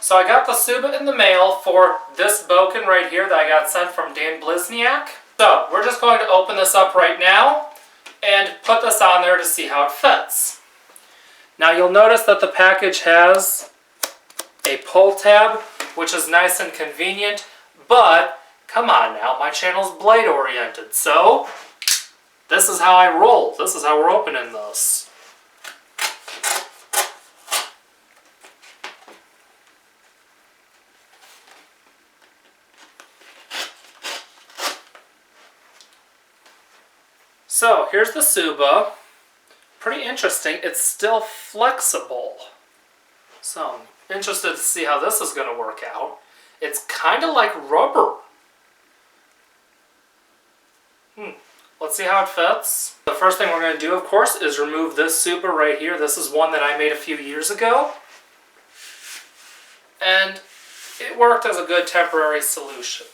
So I got the Tsuba in the mail for this bokken right here that I got sent from Dan Blizniak. So we're just going to open this up right now and put this on there to see how it fits. Now you'll notice that the package has a pull tab, which is nice and convenient, but come on now, my channel's blade oriented, so this is how I roll. This is how we're opening this. So here's the Tsuba. Pretty interesting. It's still flexible. So I'm interested to see how this is going to work out. It's kind of like rubber. Let's see how it fits. The first thing we're going to do, of course, is remove this Tsuba right here. This is one that I made a few years ago. And it worked as a good temporary solution.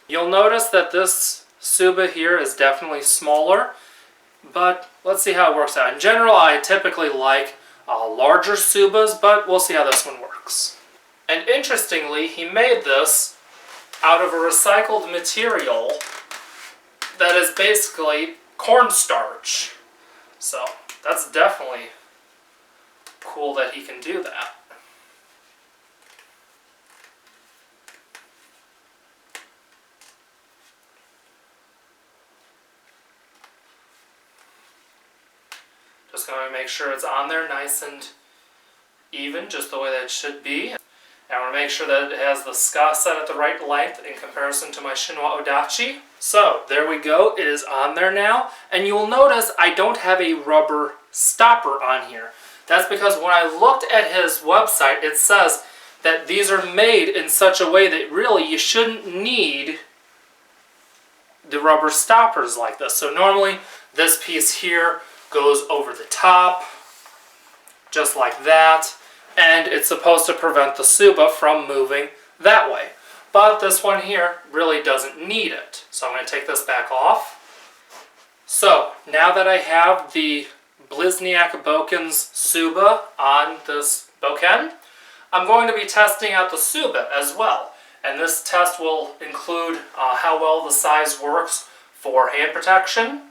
You'll notice that this Tsuba here is definitely smaller, but let's see how it works out. In general, I typically like larger Tsubas, but we'll see how this one works. And interestingly, he made this out of a recycled material that is basically cornstarch. So that's definitely cool that he can do that. Just going to make sure it's on there nice and even, just the way that it should be. And I want to make sure that it has the ska set at the right length in comparison to my Shinwa Odachi. So there we go, it is on there now. And you will notice I don't have a rubber stopper on here. That's because when I looked at his website, it says that these are made in such a way that really you shouldn't need the rubber stoppers like this. So normally this piece here goes over the top, just like that, and it's supposed to prevent the Tsuba from moving that way. But this one here really doesn't need it. So I'm going to take this back off. So now that I have the Blizniak Bokken's Tsuba on this bokken, I'm going to be testing out the Tsuba as well. And this test will include how well the size works for hand protection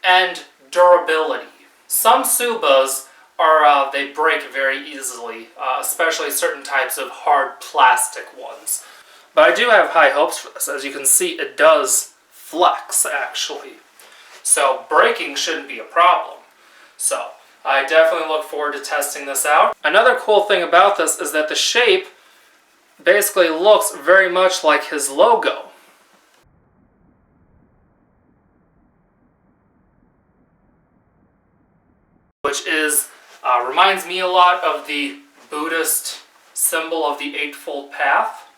and durability. Some Tsubas are, they break very easily, especially certain types of hard plastic ones. But I do have high hopes for this. As you can see, it does flex, actually. So breaking shouldn't be a problem. So I definitely look forward to testing this out. Another cool thing about this is that the shape basically looks very much like his logo. Which is, reminds me a lot of the Buddhist symbol of the Eightfold Path.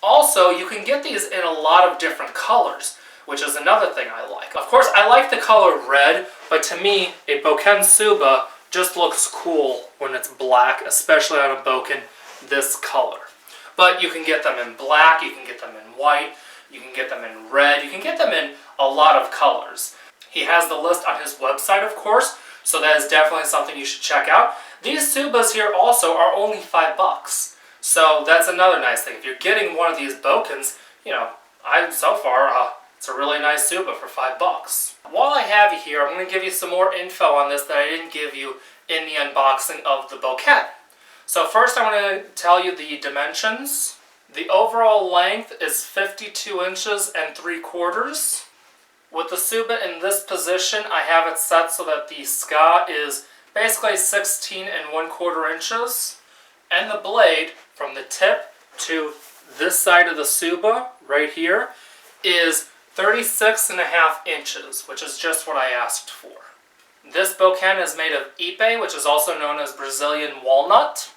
Also, you can get these in a lot of different colors, which is another thing I like. Of course, I like the color red, but to me, a bokken Tsuba just looks cool when it's black, especially on a bokken this color. But you can get them in black, you can get them in white, you can get them in red, you can get them in a lot of colors. He has the list on his website, of course, so that is definitely something you should check out. These Tsubas here also are only $5. So that's another nice thing. If you're getting one of these bokkens, you know, so far, it's a really nice Tsuba for $5. While I have you here, I'm going to give you some more info on this that I didn't give you in the unboxing of the bokken. So first I'm going to tell you the dimensions. The overall length is 52 inches and 3/4. With the Tsuba in this position, I have it set so that the ska is basically 16 1/4 inches. And the blade, from the tip to this side of the Tsuba, right here, is 36.5 inches, which is just what I asked for. This bokken is made of ipe, which is also known as Brazilian walnut.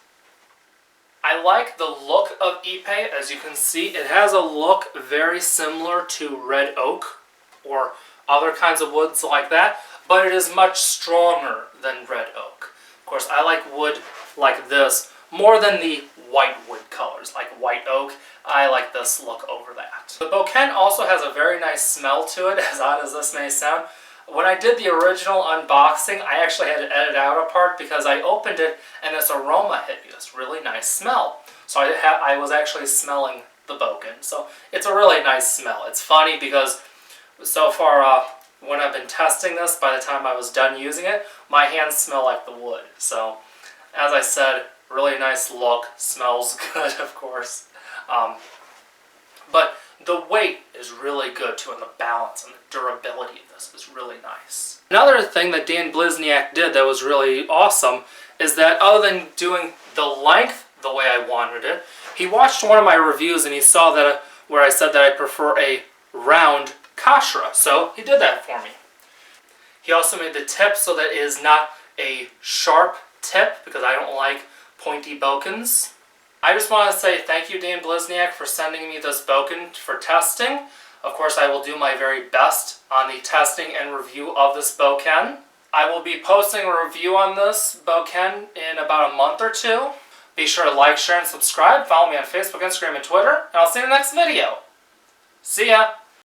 I like the look of ipe. As you can see, it has a look very similar to red oak or other kinds of woods like that, but it is much stronger than red oak. Of course, I like wood like this more than the white wood colors, like white oak. I like this look over that. The bokken also has a very nice smell to it, as odd as this may sound. When I did the original unboxing, I actually had to edit out a part because I opened it and this aroma hit me, this really nice smell. So I was actually smelling the Bokken. So it's a really nice smell. It's funny because so far when I've been testing this, by the time I was done using it, my hands smell like the wood. So as I said, really nice look, smells good of course. But the weight is really good too, and the balance and the durability of this is really nice. Another thing that Dan Blizniak did that was really awesome is that other than doing the length the way I wanted it, he watched one of my reviews and he saw that where I said that I prefer a round kashra, so he did that for me. He also made the tip so that it is not a sharp tip because I don't like pointy Bokkens. I just want to say thank you, Dan Blizniak, for sending me this Bokken for testing. Of course, I will do my very best on the testing and review of this Bokken. I will be posting a review on this Bokken in about a month or two. Be sure to like, share, and subscribe. Follow me on Facebook, Instagram, and Twitter. And I'll see you in the next video. See ya!